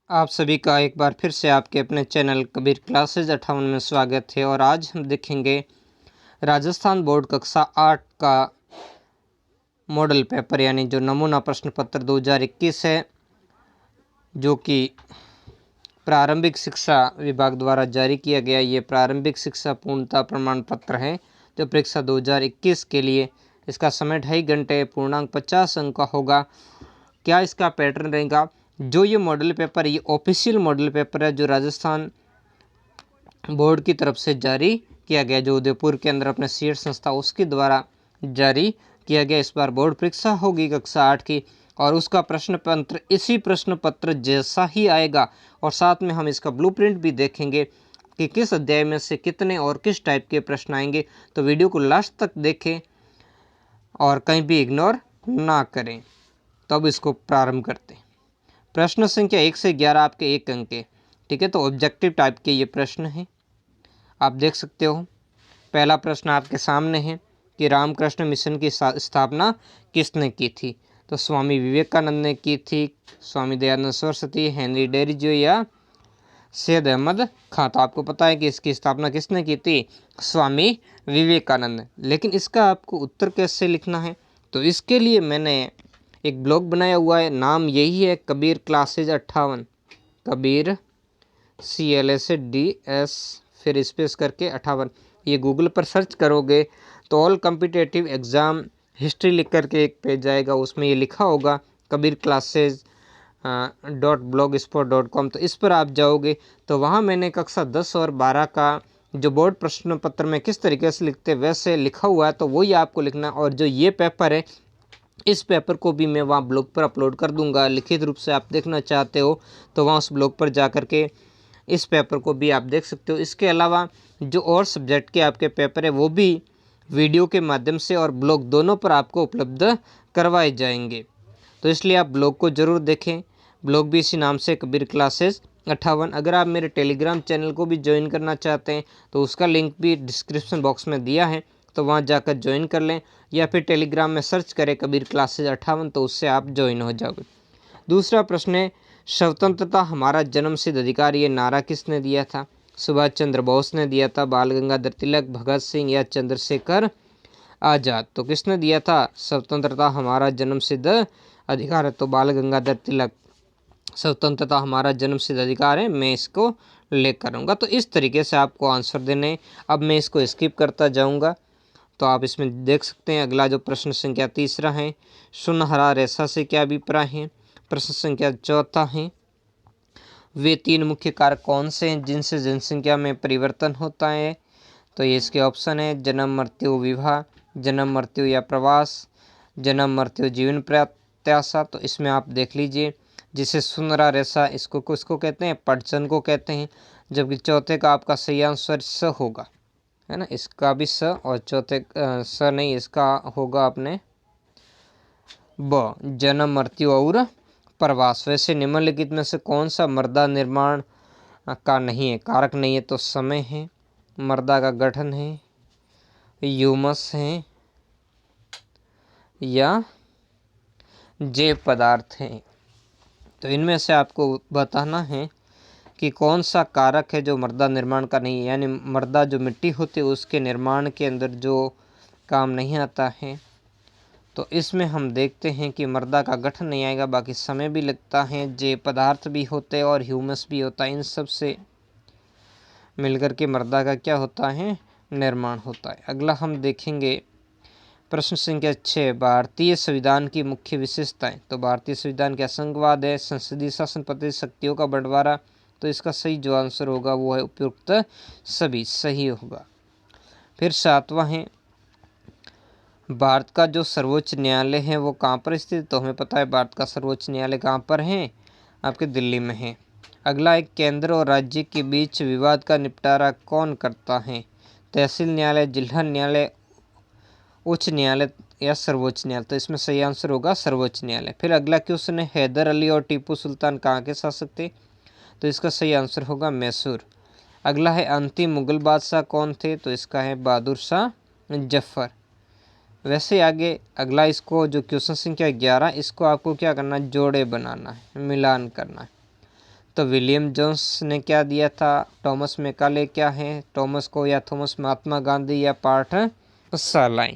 आप सभी का एक बार फिर से आपके अपने चैनल कबीर क्लासेज 58 में स्वागत है। और आज हम देखेंगे राजस्थान बोर्ड कक्षा 8 का मॉडल पेपर यानी जो नमूना प्रश्न पत्र 2021 है, जो कि प्रारंभिक शिक्षा विभाग द्वारा जारी किया गया। ये प्रारंभिक शिक्षा पूर्णता प्रमाण पत्र है जो परीक्षा 2021 के लिए। इसका समय 2.5 घंटे, पूर्णांक 50 अंक का होगा। क्या इसका पैटर्न रहेगा? जो ये मॉडल पेपर, ये ऑफिशियल मॉडल पेपर है जो राजस्थान बोर्ड की तरफ से जारी किया गया, जो उदयपुर के अंदर अपने सीएट संस्था उसके द्वारा जारी किया गया। इस बार बोर्ड परीक्षा होगी कक्षा 8 की और उसका प्रश्न पत्र इसी प्रश्न पत्र जैसा ही आएगा। और साथ में हम इसका ब्लूप्रिंट भी देखेंगे कि किस अध्याय में से कितने और किस टाइप के प्रश्न आएंगे। तो वीडियो को लास्ट तक देखें और कहीं भी इग्नोर ना करें। तो अब इसको प्रारंभ करते हैं। प्रश्न संख्या 1 से 11 आपके 1 अंक के, ठीक है। तो ऑब्जेक्टिव टाइप के ये प्रश्न हैं, आप देख सकते हो। पहला प्रश्न आपके सामने है कि रामकृष्ण मिशन की स्थापना किसने की थी? तो स्वामी विवेकानंद ने की थी, स्वामी दयानंद सरस्वती, हेनरी डेरिज्यू या सैयद अहमद खां। तो आपको पता है कि इसकी स्थापना किसने की थी? स्वामी विवेकानंद। लेकिन इसका आपको उत्तर कैसे लिखना है? तो इसके लिए मैंने एक ब्लॉग बनाया हुआ है, नाम यही है कबीर क्लासेज 58। कबीर CLASDS फिर स्पेस करके 58। ये गूगल पर सर्च करोगे तो ऑल कॉम्पिटिटिव एग्ज़ाम हिस्ट्री लिख करके एक पेज आएगा, उसमें ये लिखा होगा कबीर क्लासेज .blogspot.com। तो इस पर आप जाओगे तो वहाँ मैंने कक्षा 10 और 12 का जो बोर्ड प्रश्न पत्र में किस तरीके से लिखते वैसे लिखा हुआ है, तो वही आपको लिखना। और जो ये पेपर है, इस पेपर को भी मैं वहाँ ब्लॉग पर अपलोड कर दूंगा लिखित रूप से। आप देखना चाहते हो तो वहाँ उस ब्लॉग पर जा कर के इस पेपर को भी आप देख सकते हो। इसके अलावा जो और सब्जेक्ट के आपके पेपर है वो भी वीडियो के माध्यम से और ब्लॉग दोनों पर आपको उपलब्ध करवाए जाएंगे। तो इसलिए आप ब्लॉग को ज़रूर देखें। ब्लॉग भी इसी नाम से कबीर क्लासेस 58। अगर आप मेरे टेलीग्राम चैनल को भी ज्वाइन करना चाहते हैं तो उसका लिंक भी डिस्क्रिप्शन बॉक्स में दिया है, तो वहाँ जाकर ज्वाइन कर लें, या फिर टेलीग्राम में सर्च करें कबीर क्लासेज 58, तो उससे आप ज्वाइन हो जाओगे। दूसरा प्रश्न है, स्वतंत्रता हमारा जन्मसिद्ध अधिकार, ये नारा किसने दिया था? सुभाष चंद्र बोस ने दिया था, बाल गंगाधर तिलक, भगत सिंह या चंद्रशेखर आज़ाद? तो किसने दिया था स्वतंत्रता हमारा जन्मसिद्ध अधिकार है? तो बाल गंगाधर तिलक। स्वतंत्रता हमारा जन्मसिद्ध अधिकार है, मैं इसको लेकर आऊँगा। तो इस तरीके से आपको आंसर देने। अब मैं इसको स्किप करता जाऊँगा तो आप इसमें देख सकते हैं। अगला जो प्रश्न संख्या 3 है, सुनहरा रेशा से क्या अभिप्राय है? प्रश्न संख्या 4 है, वे 3 मुख्य कारक कौन से हैं जिनसे जनसंख्या में परिवर्तन होता है? तो ये इसके ऑप्शन है, जन्म मृत्यु विवाह, जन्म मृत्यु या प्रवास, जन्म मृत्यु जीवन प्रत्याशा। तो इसमें आप देख लीजिए, जिसे सुनहरा रेशा इसको किसको कहते हैं? पटसन को कहते हैं। जबकि चौथे का आपका सही आंसर स होगा, है ना। इसका भी स, और चौथे स नहीं, इसका होगा अपने ब, जन्म मृत्यु और प्रवास। वैसे निम्नलिखित में से कौन सा मृदा निर्माण का नहीं है, कारक नहीं है? तो समय है, मृदा का गठन है, ह्यूमस है या जैव पदार्थ है? तो इनमें से आपको बताना है कि कौन सा कारक है जो मृदा निर्माण का नहीं है, यानी मृदा जो मिट्टी होती है उसके निर्माण के अंदर जो काम नहीं आता है। तो इसमें हम देखते हैं कि मृदा का गठन नहीं आएगा, बाकी समय भी लगता है, जैव पदार्थ भी होते हैं और ह्यूमस भी होता है। इन सब से मिलकर के मृदा का क्या होता है? निर्माण होता है। अगला हम देखेंगे प्रश्न संख्या 6, भारतीय संविधान की मुख्य विशेषताएं। तो भारतीय संविधान क्या संघवाद है, संसदीय शासन पद्धति, शक्तियों का बंटवारा? तो इसका सही जो आंसर होगा वो है उपयुक्त सभी, सही होगा। फिर 7वां है, भारत का जो सर्वोच्च न्यायालय है वो कहाँ पर स्थित? तो हमें पता है भारत का सर्वोच्च न्यायालय कहाँ पर है? आपके दिल्ली में है। अगला एक, केंद्र और राज्य के बीच विवाद का निपटारा कौन करता है? तहसील न्यायालय, जिला न्यायालय, उच्च न्यायालय या सर्वोच्च न्यायालय? तो इसमें सही आंसर होगा सर्वोच्च न्यायालय। फिर अगला क्वेश्चन है, हैदर अली और टीपू सुल्तान कहाँ के शासक थे? तो इसका सही आंसर होगा मैसूर। अगला है, अंतिम मुगल बादशाह कौन थे? तो इसका है बहादुर शाह जफर। वैसे आगे अगला इसको जो क्वेश्चन संख्या 11, इसको आपको क्या करना है? जोड़े बनाना है, मिलान करना है। तो विलियम जोन्स ने क्या दिया था, थॉमस मैकाले क्या है, थॉमस को या थॉमस महात्मा गांधी या पाठशालाएं।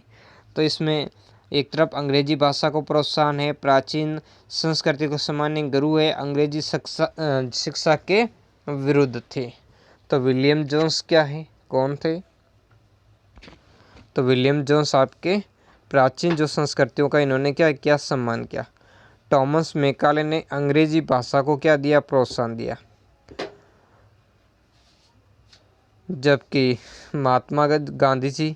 तो इसमें एक तरफ अंग्रेजी भाषा को प्रोत्साहन है, प्राचीन संस्कृति को सम्मानने गुरु है, अंग्रेजी शिक्षा के विरुद्ध थे। तो विलियम जोन्स क्या है, कौन थे? तो विलियम जोन्स आपके प्राचीन जो संस्कृतियों का इन्होंने क्या किया, सम्मान किया। थॉमस मैकाले ने अंग्रेजी भाषा को क्या दिया, प्रोत्साहन दिया। जबकि महात्मा गांधी जी,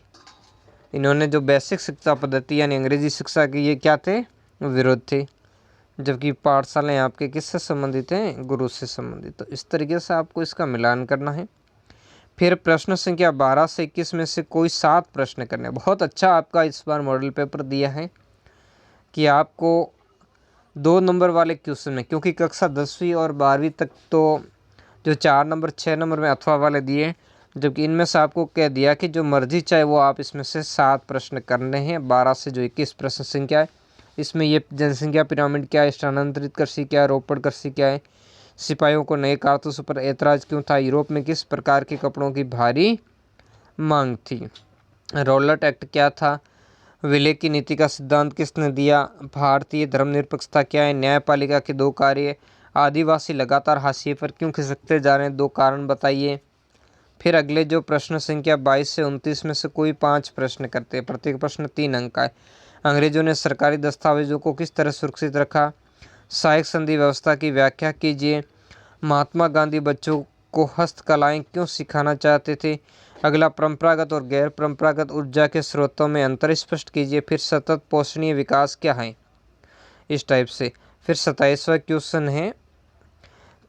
इन्होंने जो बेसिक शिक्षा पद्धति यानी अंग्रेजी शिक्षा की, ये क्या थे, विरोध थे। जबकि पाठशालाएं आपके किससे संबंधित हैं, गुरु से संबंधित। तो इस तरीके से आपको इसका मिलान करना है। फिर प्रश्न संख्या 12 से 21 में से कोई 7 प्रश्न करने। बहुत अच्छा आपका इस बार मॉडल पेपर दिया है कि आपको 2 नंबर वाले क्वेश्चन में, क्योंकि कक्षा 10वीं और 12वीं तक तो जो 4 नंबर 6 नंबर में अथवा वाले दिए, जबकि इनमें से आपको कह दिया कि जो मर्जी चाहे वो आप इसमें से 7 प्रश्न करने हैं। 12 से जो 21 प्रश्न संख्या है, इसमें ये जनसंख्या पिरामिड क्या है, स्थानांतरित कृषि क्या है, रोपड़ कृषि क्या है, सिपाहियों को नए कारतूसों पर ऐतराज क्यों था, यूरोप में किस प्रकार के कपड़ों की भारी मांग थी, रॉलेट एक्ट क्या था, विलय की नीति का सिद्धांत किसने दिया, भारतीय धर्मनिरपेक्षता क्या है, न्यायपालिका के 2 कार्य, आदिवासी लगातार हाशिए पर क्यों खिसकते जा रहे हैं, 2 कारण बताइए। फिर अगले जो प्रश्न संख्या 22 से 29 में से कोई 5 प्रश्न करते हैं। प्रत्येक प्रश्न 3 अंक का है। अंग्रेजों ने सरकारी दस्तावेजों को किस तरह सुरक्षित रखा, सहायक संधि व्यवस्था की व्याख्या कीजिए, महात्मा गांधी बच्चों को हस्तकलाएं क्यों सिखाना चाहते थे। अगला परंपरागत और गैर परंपरागत ऊर्जा के स्रोतों में अंतर स्पष्ट कीजिए। फिर सतत पोषणीय विकास क्या है, इस टाइप से। फिर 27वां क्वेश्चन है,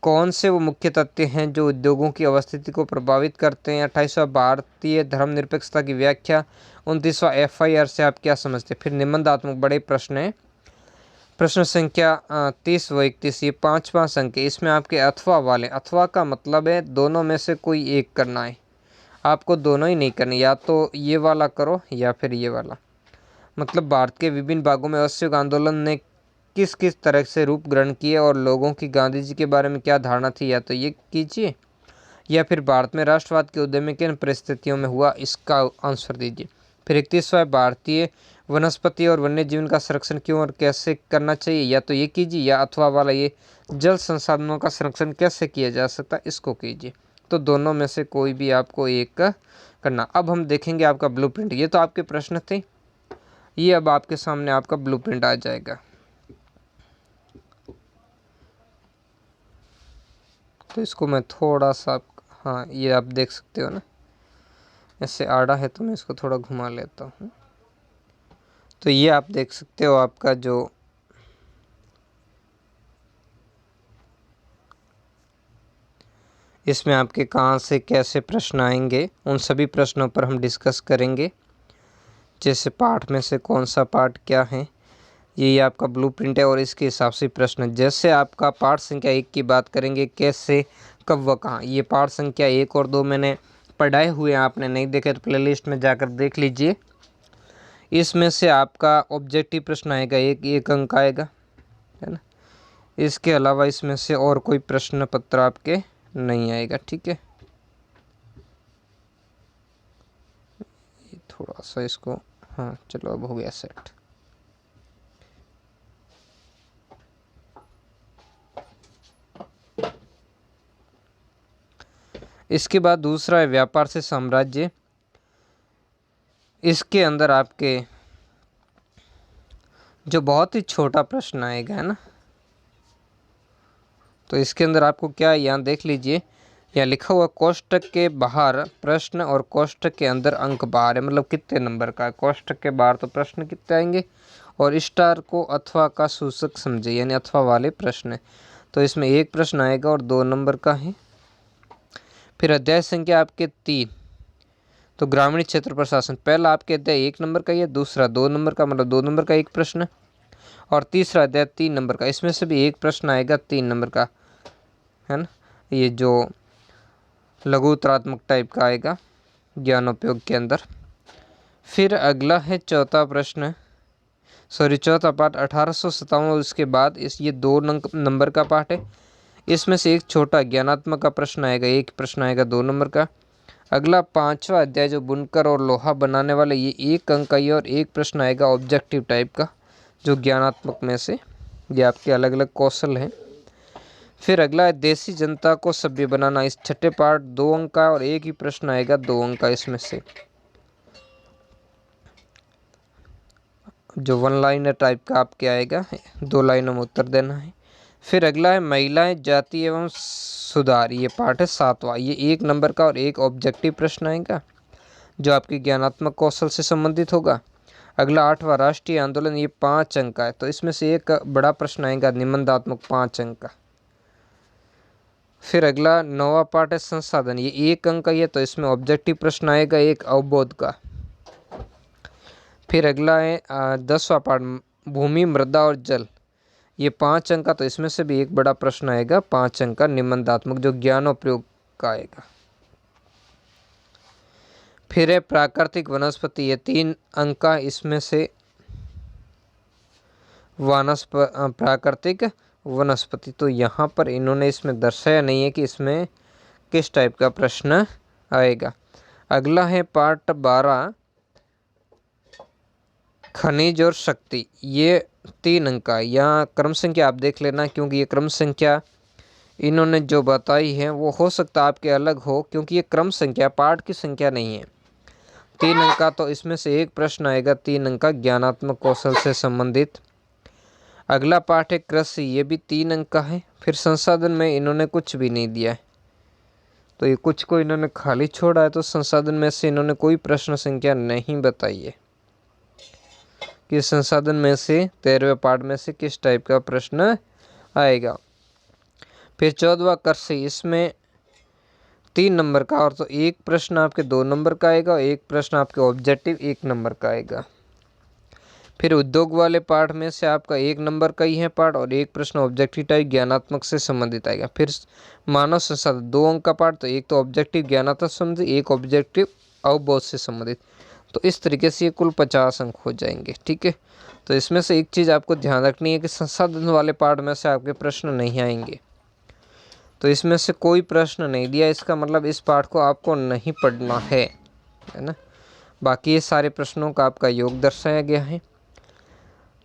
कौन से वो मुख्य तथ्य हैं जो उद्योगों की अवस्थिति को प्रभावित करते हैं। 28वां भारतीय धर्मनिरपेक्षता की व्याख्या। 29वां FIR से आप क्या समझते हैं। फिर निबंधात्मक बड़े प्रश्न हैं, प्रश्न संख्या 30 व 31, ये 5वां अंक है। इसमें आपके अथवा वाले, अथवा का मतलब है दोनों में से कोई एक करना है, आपको दोनों ही नहीं करनी, या तो ये वाला करो या फिर ये वाला। मतलब भारत के विभिन्न भागों में असहयोग आंदोलन ने किस किस तरह से रूप ग्रहण किए और लोगों की गांधी जी के बारे में क्या धारणा थी, या तो ये कीजिए या फिर भारत में राष्ट्रवाद के उदय में किन परिस्थितियों में हुआ, इसका आंसर दीजिए। फिर 31वां भारतीय वनस्पति और वन्य जीवन का संरक्षण क्यों और कैसे करना चाहिए, या तो ये कीजिए, या अथवा वाला ये जल संसाधनों का संरक्षण कैसे किया जा सकता है, इसको कीजिए। तो दोनों में से कोई भी आपको एक करना। अब हम देखेंगे आपका ब्लूप्रिंट। ये तो आपके प्रश्न थे, ये अब आपके सामने आपका ब्लूप्रिंट आ जाएगा। तो इसको मैं थोड़ा सा, हाँ ये आप देख सकते हो ना, ऐसे आड़ा है तो मैं इसको थोड़ा घुमा लेता हूँ। तो ये आप देख सकते हो आपका जो इसमें आपके कहाँ से कैसे प्रश्न आएंगे, उन सभी प्रश्नों पर हम डिस्कस करेंगे। जैसे पाठ में से कौन सा पाठ क्या है, ये आपका ब्लूप्रिंट है और इसके हिसाब से प्रश्न। जैसे आपका पाठ संख्या 1 की बात करेंगे, कैसे कब व कहाँ। ये पाठ संख्या 1 और 2 मैंने पढ़ाए हुए हैं, आपने नहीं देखे तो प्लेलिस्ट में जाकर देख लीजिए। इसमें से आपका ऑब्जेक्टिव प्रश्न आएगा, एक अंक आएगा, है ना। इसके अलावा इसमें से और कोई प्रश्न पत्र आपके नहीं आएगा, ठीक है। थोड़ा सा इसको, हाँ चलो अब हो गया सेट। इसके बाद दूसरा है व्यापार से साम्राज्य। इसके अंदर आपके जो बहुत ही छोटा प्रश्न आएगा, है ना। तो इसके अंदर आपको क्या, यहाँ देख लीजिए, यहाँ लिखा हुआ कोष्टक के बाहर प्रश्न और कोष्टक के अंदर अंक बाहर है, मतलब कितने नंबर का है। कोष्टक के बाहर तो प्रश्न कितने आएंगे, और स्टार को अथवा का सूचक समझे, यानी अथवा वाले प्रश्न। तो इसमें 1 प्रश्न आएगा और 2 नंबर का है। फिर अध्याय संख्या आपके 3, तो ग्रामीण क्षेत्र प्रशासन। पहला आपके अध्याय 1 नंबर का, ये दूसरा 2 नंबर का, मतलब 2 नंबर का 1 प्रश्न, और तीसरा अध्याय 3 नंबर का। इसमें से भी 1 प्रश्न आएगा 3 नंबर का, है ना। ये जो लघुतरात्मक टाइप का आएगा ज्ञानोपयोग के अंदर। फिर अगला है चौथा प्रश्न, चौथा पाठ 1857। उसके बाद ये 2 नंबर का पाठ है। इसमें से एक छोटा ज्ञानात्मक का प्रश्न आएगा, एक प्रश्न आएगा 2 नंबर का। अगला 5वां अध्याय जो बुनकर और लोहा बनाने वाले, ये 1 अंक का ही और एक प्रश्न आएगा ऑब्जेक्टिव टाइप का, जो ज्ञानात्मक में से ये आपके अलग अलग कौशल हैं। फिर अगला है देसी जनता को सभ्य बनाना, इस छठे पार्ट 2 अंक का और एक ही प्रश्न आएगा 2 अंक का इसमें से, जो 1 लाइनर टाइप का आपके आएगा, 2 लाइनों में उत्तर देना है। फिर अगला है महिलाएं जाति एवं सुधार, ये पार्ट है 7वां, ये 1 नंबर का और एक ऑब्जेक्टिव प्रश्न आएगा जो आपकी ज्ञानात्मक कौशल से संबंधित होगा। अगला 8वां राष्ट्रीय आंदोलन, ये 5 अंक का है, तो इसमें से एक बड़ा प्रश्न आएगा निबंधात्मक 5 अंक का। फिर अगला 9वां पार्ट है संसाधन, ये 1 अंक का ही है, तो इसमें ऑब्जेक्टिव प्रश्न आएगा एक अवबोध का। फिर अगला है 10वां पार्ट भूमि मृदा और जल, ये 5 अंक का, तो इसमें से भी एक बड़ा प्रश्न आएगा 5 अंक का निबंधात्मक, जो ज्ञानोपयोग का आएगा। फिर है प्राकृतिक वनस्पति, ये 3 अंक का, इसमें से प्राकृतिक वनस्पति, तो यहाँ पर इन्होंने इसमें दर्शाया नहीं है कि इसमें किस टाइप का प्रश्न आएगा। अगला है पार्ट 12 खनिज और शक्ति, ये 3 अंक का। यहाँ क्रम संख्या आप देख लेना, क्योंकि ये क्रम संख्या इन्होंने जो बताई है वो हो सकता है आपके अलग हो, क्योंकि ये क्रम संख्या पार्ट की संख्या नहीं है। 3 अंक का, तो इसमें से एक प्रश्न आएगा 3 अंक का ज्ञानात्मक कौशल से संबंधित। अगला पार्ट है कृषि, ये भी 3 अंक का है। फिर संसाधन में इन्होंने कुछ भी नहीं दिया है, तो ये कुछ को इन्होंने खाली छोड़ा है, तो संसाधन में से इन्होंने कोई प्रश्न संख्या नहीं बताई है कि संसाधन में से 13वें पार्ट में से किस टाइप का प्रश्न आएगा। फिर 14वां कृषि, इसमें 3 नंबर का, और तो एक प्रश्न आपके 2 नंबर का आएगा और एक प्रश्न आपके ऑब्जेक्टिव 1 नंबर का आएगा। फिर उद्योग वाले पार्ट में से आपका 1 नंबर का ही है पार्ट और एक प्रश्न ऑब्जेक्टिव टाइप ज्ञानात्मक से संबंधित आएगा। फिर मानव संसाधन 2 अंक का पार्ट, तो एक तो ऑब्जेक्टिव ज्ञानात्मक से संबंधित, एक ऑब्जेक्टिव अवबोध से संबंधित, तो इस तरीके से ये कुल 50 अंक हो जाएंगे। ठीक है, तो इसमें से एक चीज़ आपको ध्यान रखनी है कि संसाधन वाले पार्ट में से आपके प्रश्न नहीं आएंगे, तो इसमें से कोई प्रश्न नहीं दिया, इसका मतलब इस पाठ को आपको नहीं पढ़ना है ना। बाकी ये सारे प्रश्नों का आपका योग दर्शाया गया है।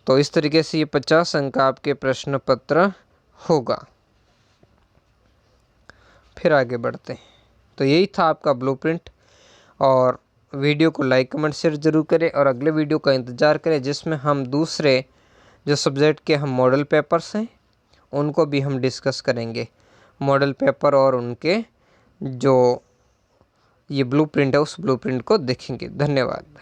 तो इस तरीके से ये 50 अंक का आपके प्रश्न पत्र होगा। फिर आगे बढ़ते हैं। तो यही था आपका ब्लूप्रिंट, और वीडियो को लाइक कमेंट शेयर जरूर करें और अगले वीडियो का इंतज़ार करें, जिसमें हम दूसरे जो सब्जेक्ट के हम मॉडल पेपर्स हैं उनको भी हम डिस्कस करेंगे। मॉडल पेपर और उनके जो ये ब्लूप्रिंट है उस ब्लूप्रिंट को देखेंगे। धन्यवाद।